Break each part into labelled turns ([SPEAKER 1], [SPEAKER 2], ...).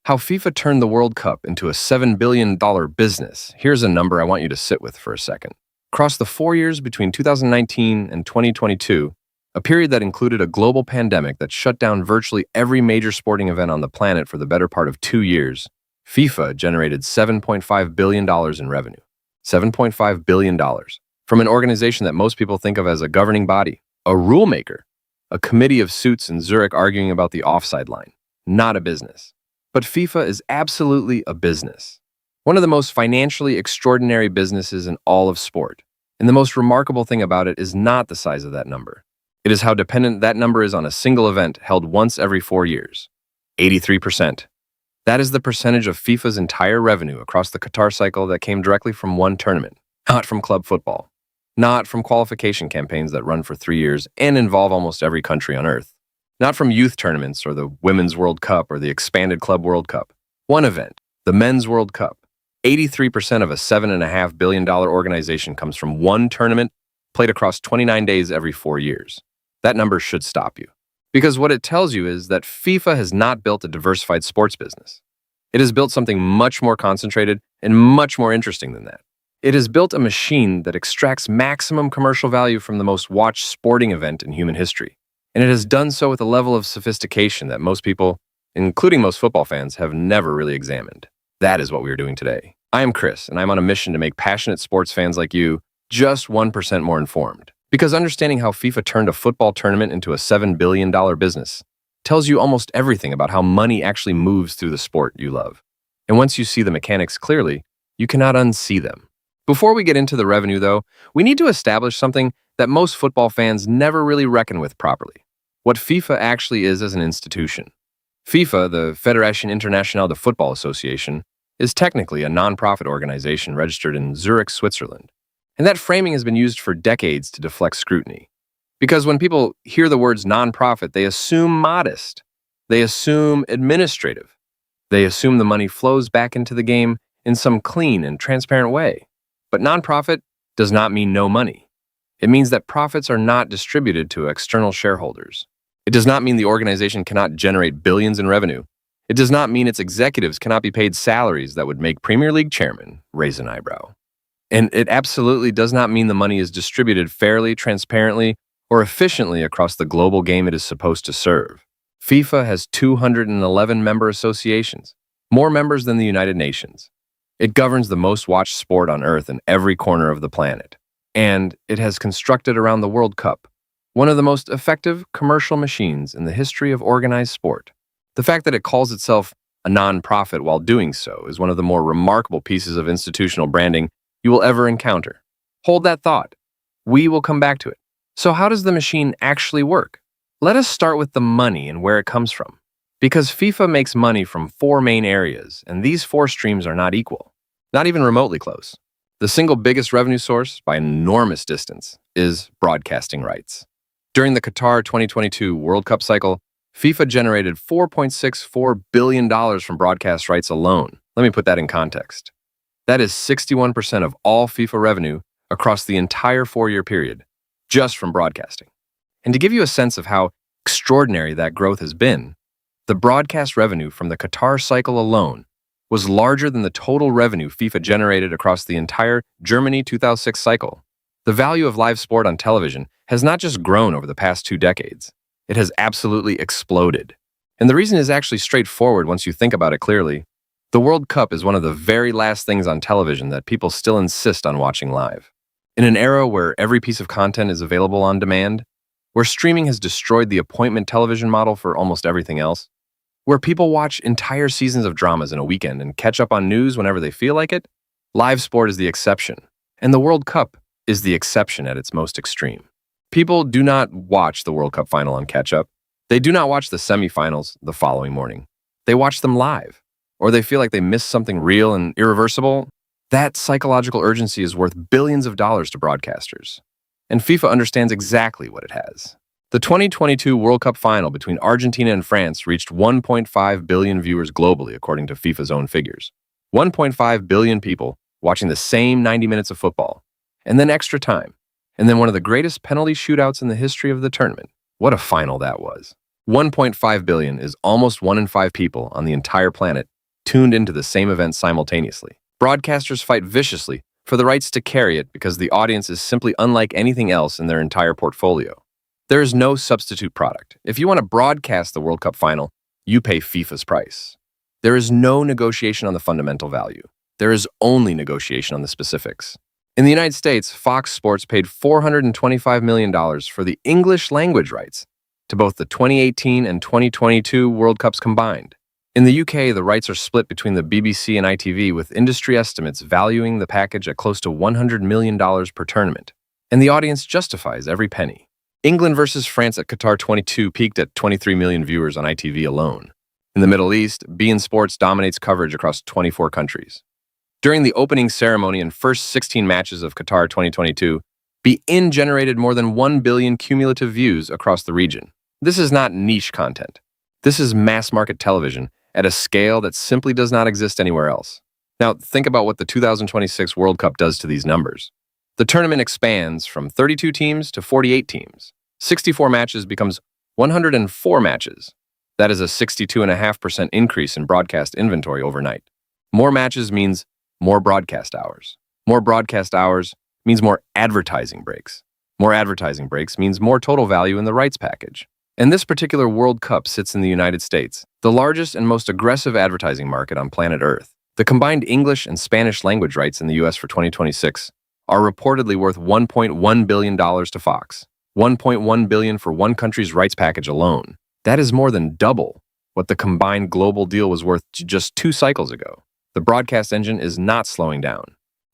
[SPEAKER 1] How FIFA turned the World Cup into a $7 billion business. Here's a number I want you to sit with for a second. Across the 4 years between 2019 and 2022, a period that included a global pandemic that shut down virtually every major sporting event on the planet for the better part of 2 years, FIFA generated $7.5 billion in revenue. $7.5 billion from an organization that most people think of as a governing body, a rulemaker, a committee of suits in Zurich arguing about the offside line, not a business. But FIFA is absolutely a business. One of the most financially extraordinary businesses in all of sport. And the most remarkable thing about it is not the size of that number. It is how dependent that number is on a single event held once every 4 years. 83%. That is the percentage of FIFA's entire revenue across the Qatar cycle that came directly from one tournament, not from club football, not from qualification campaigns that run for 3 years and involve almost every country on earth. Not from youth tournaments or the Women's World Cup or the expanded Club World Cup. One event, the Men's World Cup. 83% of a $7.5 billion organization comes from one tournament played across 29 days every 4 years. That number should stop you. Because what it tells you is that FIFA has not built a diversified sports business. It has built something much more concentrated and much more interesting than that. It has built a machine that extracts maximum commercial value from the most watched sporting event in human history. And it has done so with a level of sophistication that most people, including most football fans, have never really examined. That is what we are doing today. I am Chris, and I'm on a mission to make passionate sports fans like you just 1% more informed. Because understanding how FIFA turned a football tournament into a $7 billion business tells you almost everything about how money actually moves through the sport you love. And once you see the mechanics clearly, you cannot unsee them. Before we get into the revenue, though, we need to establish something that most football fans never really reckon with properly. What FIFA actually is as an institution. FIFA, the Fédération Internationale de Football Association, is technically a non-profit organization registered in Zurich, Switzerland. And that framing has been used for decades to deflect scrutiny. Because when people hear the words non-profit, they assume modest. They assume administrative. They assume the money flows back into the game in some clean and transparent way. But non-profit does not mean no money. It means that profits are not distributed to external shareholders. It does not mean the organization cannot generate billions in revenue. It does not mean its executives cannot be paid salaries that would make Premier League chairmen raise an eyebrow. And it absolutely does not mean the money is distributed fairly, transparently, or efficiently across the global game it is supposed to serve. FIFA has 211 member associations, more members than the United Nations. It governs the most watched sport on Earth in every corner of the planet. And it has constructed around the World Cup, one of the most effective commercial machines in the history of organized sport. The fact that it calls itself a non-profit while doing so is one of the more remarkable pieces of institutional branding you will ever encounter. Hold that thought. We will come back to it. So how does the machine actually work? Let us start with the money and where it comes from. Because FIFA makes money from 4 main areas, and these 4 streams are not equal, not even remotely close. The single biggest revenue source, by an enormous distance, is broadcasting rights. During the Qatar 2022 World Cup cycle, FIFA generated $4.64 billion from broadcast rights alone. Let me put that in context. That is 61% of all FIFA revenue across the entire 4-year period, just from broadcasting. And to give you a sense of how extraordinary that growth has been, the broadcast revenue from the Qatar cycle alone was larger than the total revenue FIFA generated across the entire Germany 2006 cycle. The value of live sport on television has not just grown over the past 2 decades, it has absolutely exploded. And the reason is actually straightforward once you think about it clearly. The World Cup is one of the very last things on television that people still insist on watching live. In an era where every piece of content is available on demand, where streaming has destroyed the appointment television model for almost everything else, where people watch entire seasons of dramas in a weekend and catch up on news whenever they feel like it, live sport is the exception, and the World Cup is the exception at its most extreme. People do not watch the World Cup final on catch-up. They do not watch the semifinals the following morning. They watch them live, or they feel like they missed something real and irreversible. That psychological urgency is worth billions of dollars to broadcasters. And FIFA understands exactly what it has. The 2022 World Cup final between Argentina and France reached 1.5 billion viewers globally, according to FIFA's own figures. 1.5 billion people watching the same 90 minutes of football, and then extra time, and then one of the greatest penalty shootouts in the history of the tournament. What a final that was. 1.5 billion is almost 1 in 5 people on the entire planet tuned into the same event simultaneously. Broadcasters fight viciously for the rights to carry it because the audience is simply unlike anything else in their entire portfolio. There is no substitute product. If you want to broadcast the World Cup final, you pay FIFA's price. There is no negotiation on the fundamental value. There is only negotiation on the specifics. In the United States, Fox Sports paid $425 million for the English language rights to both the 2018 and 2022 World Cups combined. In the UK, the rights are split between the BBC and ITV, with industry estimates valuing the package at close to $100 million per tournament. And the audience justifies every penny. England versus France at Qatar 22 peaked at 23 million viewers on ITV alone. In the Middle East, beIN Sports dominates coverage across 24 countries. During the opening ceremony and first 16 matches of Qatar 2022, beIN generated more than 1 billion cumulative views across the region. This is not niche content. This is mass-market television at a scale that simply does not exist anywhere else. Now, think about what the 2026 World Cup does to these numbers. The tournament expands from 32 teams to 48 teams. 64 matches becomes 104 matches. That is a 62.5% increase in broadcast inventory overnight. More matches means more broadcast hours. More broadcast hours means more advertising breaks. More advertising breaks means more total value in the rights package. And this particular World Cup sits in the United States, the largest and most aggressive advertising market on planet Earth. The combined English and Spanish language rights in the US for 2026 are reportedly worth $1.1 billion to Fox. $1.1 billion for one country's rights package alone. That is more than double what the combined global deal was worth just 2 cycles ago. The broadcast engine is not slowing down.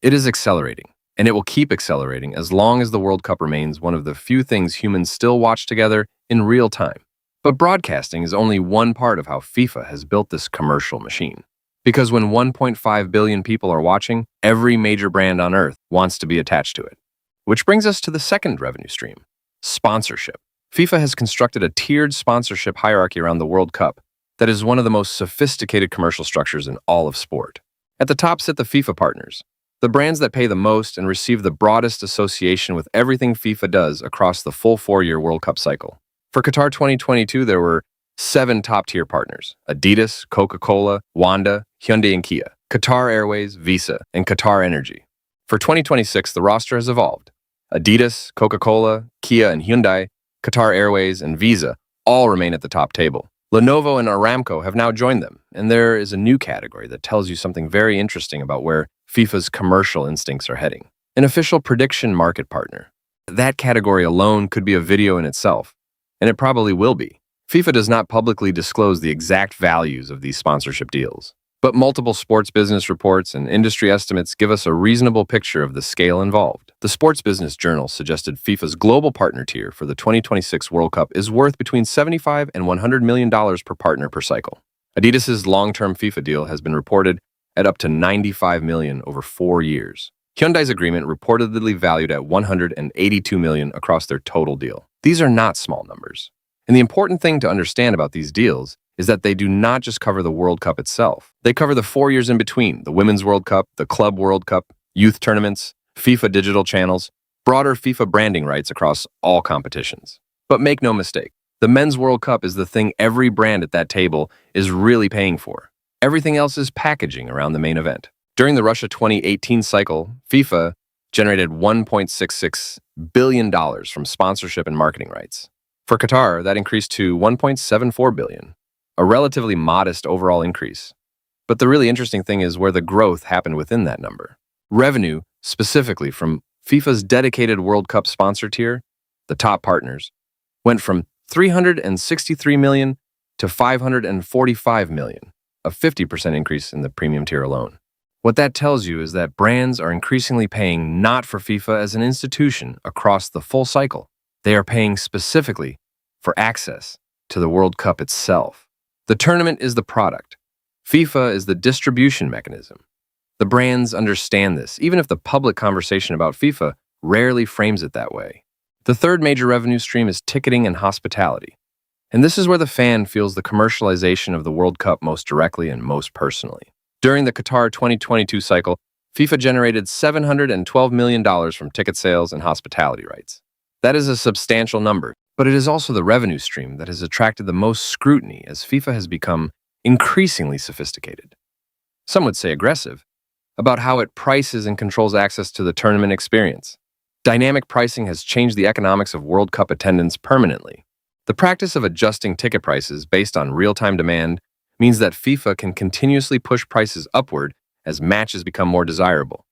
[SPEAKER 1] It is accelerating, and it will keep accelerating as long as the World Cup remains one of the few things humans still watch together in real time. But broadcasting is only one part of how FIFA has built this commercial machine. Because when 1.5 billion people are watching, every major brand on Earth wants to be attached to it. Which brings us to the second revenue stream, sponsorship. FIFA has constructed a tiered sponsorship hierarchy around the World Cup that is one of the most sophisticated commercial structures in all of sport. At the top sit the FIFA partners, the brands that pay the most and receive the broadest association with everything FIFA does across the full 4-year World Cup cycle. For Qatar 2022, there were 7 top-tier partners: Adidas, Coca-Cola, Wanda, Hyundai and Kia, Qatar Airways, Visa, and Qatar Energy. For 2026, the roster has evolved. Adidas, Coca-Cola, Kia and Hyundai, Qatar Airways, and Visa all remain at the top table. Lenovo and Aramco have now joined them, and there is a new category that tells you something very interesting about where FIFA's commercial instincts are heading. An official prediction market partner. That category alone could be a video in itself, and it probably will be. FIFA does not publicly disclose the exact values of these sponsorship deals, but multiple sports business reports and industry estimates give us a reasonable picture of the scale involved. The Sports Business Journal suggested FIFA's global partner tier for the 2026 World Cup is worth between $75 and $100 million per partner per cycle. Adidas's long-term FIFA deal has been reported at up to $95 million over 4 years. Hyundai's agreement reportedly valued at $182 million across their total deal. These are not small numbers. And the important thing to understand about these deals is that they do not just cover the World Cup itself. They cover the 4 years in between, the Women's World Cup, the Club World Cup, youth tournaments, FIFA digital channels, broader FIFA branding rights across all competitions. But make no mistake, the Men's World Cup is the thing every brand at that table is really paying for. Everything else is packaging around the main event. During the Russia 2018 cycle, FIFA generated $1.66 billion from sponsorship and marketing rights. For Qatar, that increased to $1.74 billion, a relatively modest overall increase. But the really interesting thing is where the growth happened within that number. Revenue, specifically from FIFA's dedicated World Cup sponsor tier, the top partners, went from $363 million to $545 million, a 50% increase in the premium tier alone. What that tells you is that brands are increasingly paying not for FIFA as an institution across the full cycle. They are paying specifically for access to the World Cup itself. The tournament is the product. FIFA is the distribution mechanism. The brands understand this, even if the public conversation about FIFA rarely frames it that way. The third major revenue stream is ticketing and hospitality. And this is where the fan feels the commercialization of the World Cup most directly and most personally. During the Qatar 2022 cycle, FIFA generated $712 million from ticket sales and hospitality rights. That is a substantial number, but it is also the revenue stream that has attracted the most scrutiny as FIFA has become increasingly sophisticated. some would say aggressive, about how it prices and controls access to the tournament experience. Dynamic pricing has changed the economics of World Cup attendance permanently. The practice of adjusting ticket prices based on real-time demand means that FIFA can continuously push prices upward as matches become more desirable.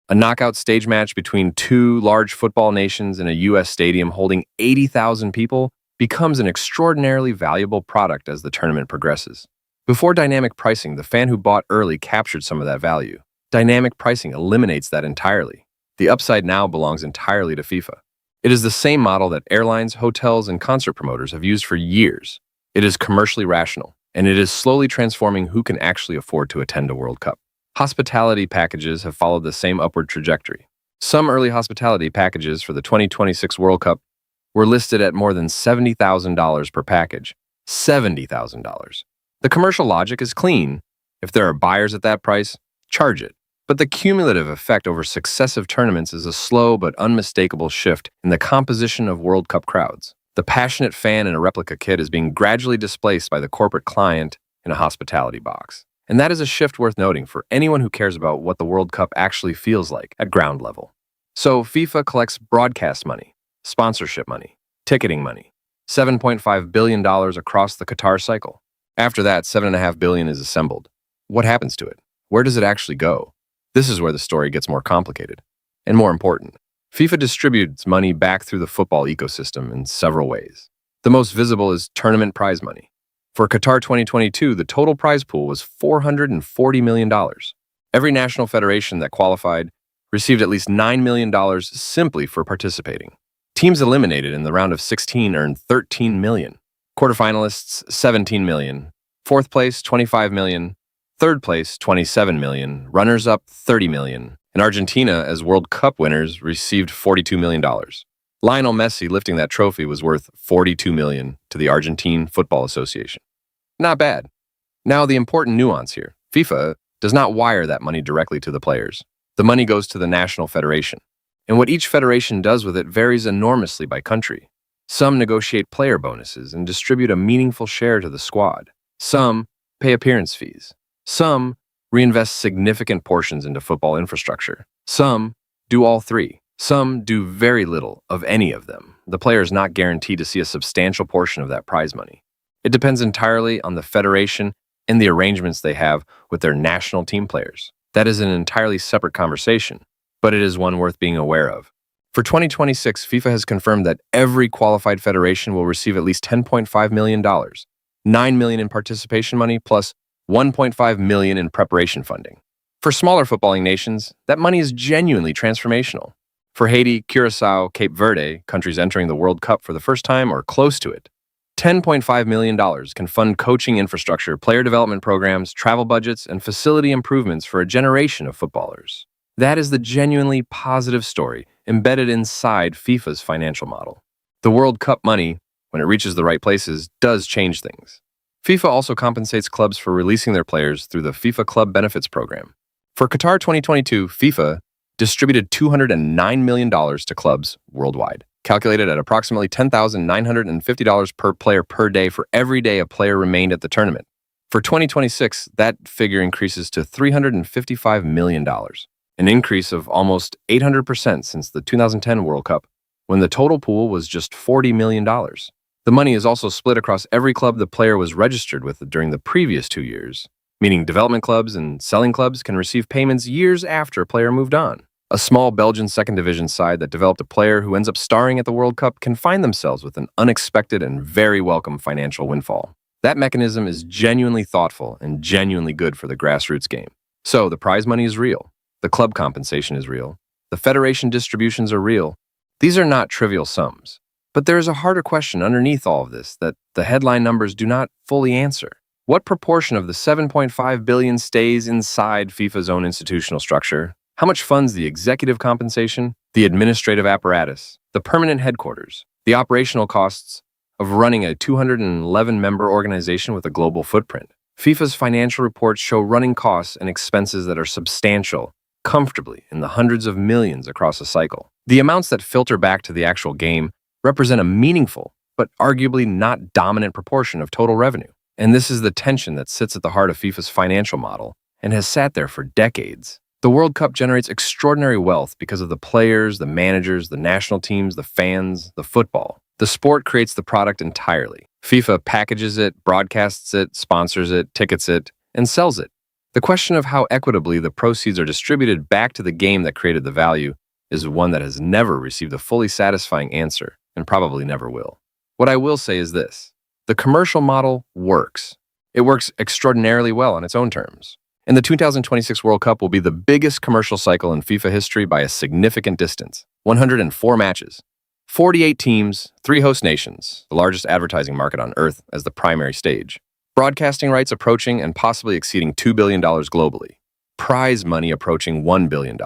[SPEAKER 1] A knockout stage match between two large football nations in a U.S. stadium holding 80,000 people becomes an extraordinarily valuable product as the tournament progresses. Before dynamic pricing, the fan who bought early captured some of that value. Dynamic pricing eliminates that entirely. The upside now belongs entirely to FIFA. It is the same model that airlines, hotels, and concert promoters have used for years. It is commercially rational, and it is slowly transforming who can actually afford to attend a World Cup. Hospitality packages have followed the same upward trajectory. Some early hospitality packages for the 2026 World Cup were listed at more than $70,000 per package. $70,000. The commercial logic is clean. If there are buyers at that price, charge it. But the cumulative effect over successive tournaments is a slow but unmistakable shift in the composition of World Cup crowds. The passionate fan in a replica kit is being gradually displaced by the corporate client in a hospitality box. And that is a shift worth noting for anyone who cares about what the World Cup actually feels like at ground level. So FIFA collects broadcast money, sponsorship money, ticketing money, $7.5 billion across the Qatar cycle. After that, $7.5 billion is assembled. What happens to it? Where does it actually go? This is where the story gets more complicated. And more important, FIFA distributes money back through the football ecosystem in several ways. The most visible is tournament prize money. For Qatar 2022, the total prize pool was $440 million. Every national federation that qualified received at least $9 million simply for participating. Teams eliminated in the round of 16 earned $13 million. Quarterfinalists, $17 million. Fourth place, $25 million. Third place, $27 million. Runners-up, $30 million. And Argentina, as World Cup winners, received $42 million. Lionel Messi lifting that trophy was worth $42 million to the Argentine Football Association. Not bad. Now, the important nuance here. FIFA does not wire that money directly to the players. The money goes to the national federation. And what each federation does with it varies enormously by country. Some negotiate player bonuses and distribute a meaningful share to the squad. Some pay appearance fees. Some reinvest significant portions into football infrastructure. Some do all three. Some do very little of any of them. The player is not guaranteed to see a substantial portion of that prize money. It depends entirely on the federation and the arrangements they have with their national team players. That is an entirely separate conversation, but it is one worth being aware of. For 2026, FIFA has confirmed that every qualified federation will receive at least $10.5 million, $9 million in participation money, plus $1.5 million in preparation funding. For smaller footballing nations, that money is genuinely transformational. For Haiti, Curacao, Cape Verde, countries entering the World Cup for the first time or close to it, $10.5 million can fund coaching infrastructure, player development programs, travel budgets, and facility improvements for a generation of footballers. That is the genuinely positive story embedded inside FIFA's financial model. The World Cup money, when it reaches the right places, does change things. FIFA also compensates clubs for releasing their players through the FIFA Club Benefits Program. For Qatar 2022, FIFA distributed $209 million to clubs worldwide, calculated at approximately $10,950 per player per day for every day a player remained at the tournament. For 2026, that figure increases to $355 million, an increase of almost 800% since the 2010 World Cup, when the total pool was just $40 million. The money is also split across every club the player was registered with during the previous 2 years, meaning development clubs and selling clubs can receive payments years after a player moved on. A small Belgian second division side that developed a player who ends up starring at the World Cup can find themselves with an unexpected and very welcome financial windfall. That mechanism is genuinely thoughtful and genuinely good for the grassroots game. So the prize money is real. The club compensation is real. The federation distributions are real. These are not trivial sums. But there is a harder question underneath all of this that the headline numbers do not fully answer. What proportion of the $7.5 billion stays inside FIFA's own institutional structure? How much funds the executive compensation, the administrative apparatus, the permanent headquarters, the operational costs of running a 211-member organization with a global footprint? FIFA's financial reports show running costs and expenses that are substantial, comfortably in the hundreds of millions across a cycle. The amounts that filter back to the actual game represent a meaningful, but arguably not dominant proportion of total revenue. And this is the tension that sits at the heart of FIFA's financial model and has sat there for decades. The World Cup generates extraordinary wealth because of the players, the managers, the national teams, the fans, the football. The sport creates the product entirely. FIFA packages it, broadcasts it, sponsors it, tickets it, and sells it. The question of how equitably the proceeds are distributed back to the game that created the value is one that has never received a fully satisfying answer, and probably never will. What I will say is this: the commercial model works. It works extraordinarily well on its own terms. And the 2026 World Cup will be the biggest commercial cycle in FIFA history by a significant distance. 104 matches, 48 teams, 3 host nations, the largest advertising market on Earth as the primary stage. Broadcasting rights approaching and possibly exceeding $2 billion globally. Prize money approaching $1 billion.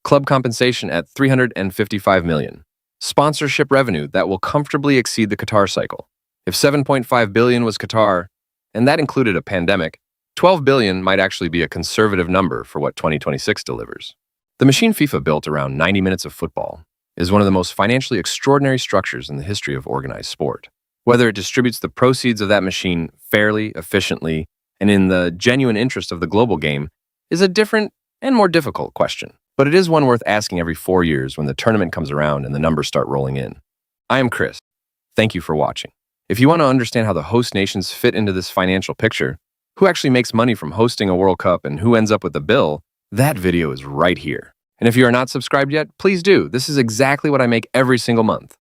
[SPEAKER 1] Club compensation at $355 million. Sponsorship revenue that will comfortably exceed the Qatar cycle. If $7.5 billion was Qatar, and that included a pandemic, $12 billion might actually be a conservative number for what 2026 delivers. The machine FIFA built around 90 minutes of football is one of the most financially extraordinary structures in the history of organized sport. Whether it distributes the proceeds of that machine fairly, efficiently, and in the genuine interest of the global game is a different and more difficult question. But it is one worth asking every 4 years when the tournament comes around and the numbers start rolling in. I am Chris. Thank you for watching. If you want to understand how the host nations fit into this financial picture, who actually makes money from hosting a World Cup and who ends up with the bill, that video is right here. And if you are not subscribed yet, please do. This is exactly what I make every single month.